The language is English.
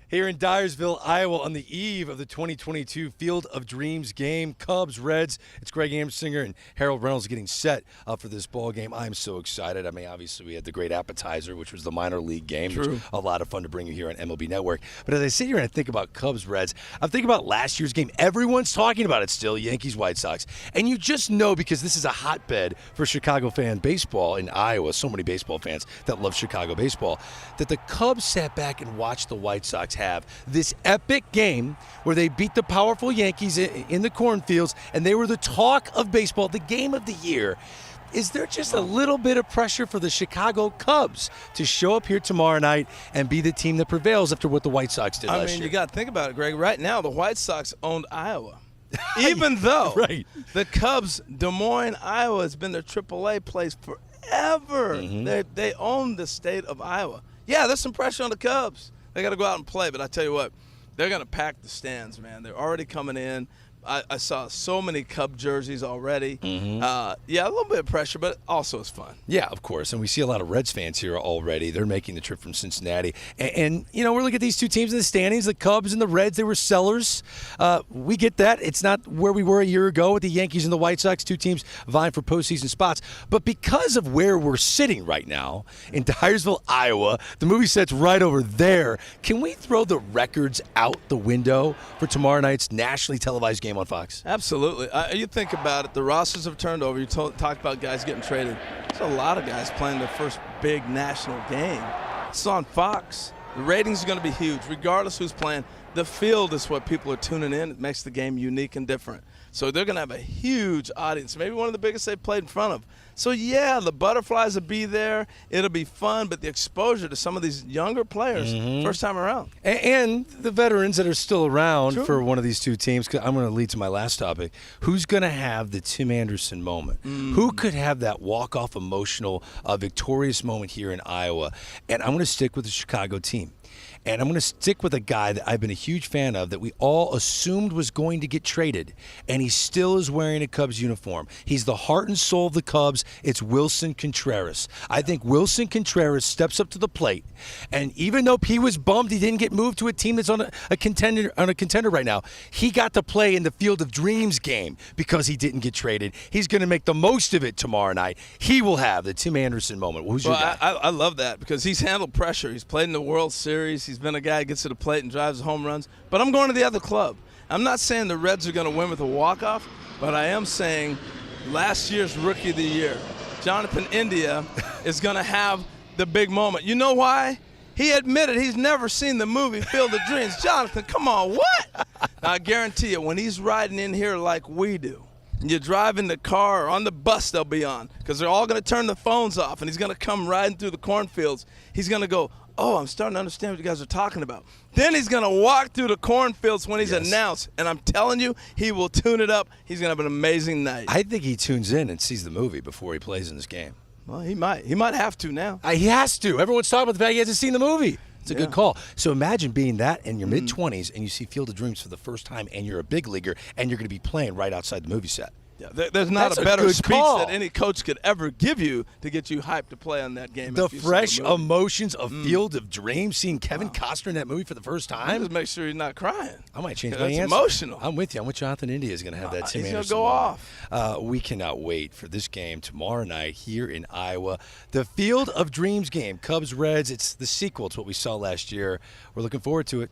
Here in Dyersville, Iowa, on the eve of the 2022 Field of Dreams game, Cubs, Reds. It's Greg Amsinger and Harold Reynolds getting set up for this ball game. I'm so excited. I mean, obviously, we had the great appetizer, which was the minor league game. True. Which a lot of fun to bring you here on MLB Network. But as I sit here and I think about Cubs, Reds, I'm thinking about last year's game. Everyone's talking about it still, Yankees, White Sox. And you just know, because this is a hotbed for Chicago fan baseball in Iowa, so many baseball fans that love Chicago baseball, that the Cubs sat back and watched the White Sox have this epic game where they beat the powerful Yankees in the cornfields, and they were the talk of baseball, the game of the year. Is there just a little bit of pressure for the Chicago Cubs to show up here tomorrow night and be the team that prevails after what the White Sox did last year? You got to think about it, Greg. Right now, the White Sox owned Iowa. Even though the Cubs, Des Moines, Iowa, has been their AAA place forever. They own the state of Iowa. Yeah, there's some pressure on the Cubs. They got to go out and play, but I tell you what, they're going to pack the stands, man. They're already coming in. I saw so many Cub jerseys already. Yeah, a little bit of pressure, but also it's fun. Yeah, of course. And we see a lot of Reds fans here already. They're making the trip from Cincinnati. And you know, we're looking at these two teams in the standings, the Cubs and the Reds. They were sellers. We get that. It's not where we were a year ago with the Yankees and the White Sox, two teams vying for postseason spots. But because of where we're sitting right now in Dyersville, Iowa, the movie set's right over there. Can we throw the records out the window for tomorrow night's nationally televised game on Fox? Absolutely. You think about it, the rosters have turned over. You talked about guys getting traded. There's a lot of guys playing their first big national game. It's on Fox. The ratings are going to be huge, regardless who's playing. The field is what people are tuning in. It makes the game unique and different. So they're going to have a huge audience, maybe one of the biggest they've played in front of. So, yeah, the butterflies will be there. It'll be fun, but the exposure to some of these younger players, first time around. And the veterans that are still around for one of these two teams, because I'm going to lead to my last topic. Who's going to have the Tim Anderson moment? Who could have that walk-off emotional, victorious moment here in Iowa? And I'm going to stick with the Chicago team. And I'm going to stick with a guy that I've been a huge fan of, that we all assumed was going to get traded, and he still is wearing a Cubs uniform. He's the heart and soul of the Cubs. It's Wilson Contreras. I think Wilson Contreras steps up to the plate, and even though he was bummed he didn't get moved to a team that's on a contender right now, he got to play in the Field of Dreams game because he didn't get traded. He's going to make the most of it tomorrow night. He will have the Tim Anderson moment. Who's your guy? I love that because he's handled pressure. He's played in the World Series. He's been a guy who gets to the plate and drives home runs. But I'm going to the other club. I'm not saying the Reds are going to win with a walk-off, but I am saying last year's Rookie of the Year, Jonathan India, is going to have the big moment. You know why? He admitted he's never seen the movie Field of Dreams. Jonathan, come on, what? Now, I guarantee you, when he's riding in here like we do, and you're driving the car or on the bus they'll be on, because they're all going to turn the phones off, and he's going to come riding through the cornfields. He's going to go, oh, I'm starting to understand what you guys are talking about. Then he's going to walk through the cornfields when he's announced, and I'm telling you, he will tune it up. He's going to have an amazing night. I think he tunes in and sees the movie before he plays in this game. Well, he might. He might have to now. He has to. Everyone's talking about the fact he hasn't seen the movie. It's a good call. So imagine being that in your mid-20s and you see Field of Dreams for the first time and you're a big leaguer and you're going to be playing right outside the movie set. Yeah, there's not a better speech that any coach could ever give you to get you hyped to play on that game. The fresh emotions of Field of Dreams, seeing Kevin Costner in that movie for the first time. Just make sure he's not crying. I might change my answer. answer. Emotional. I'm with you. I'm with Jonathan India is going to have that Tim Anderson. He's going to go off. We cannot wait for this game tomorrow night here in Iowa. The Field of Dreams game, Cubs-Reds. It's the sequel to what we saw last year. We're looking forward to it.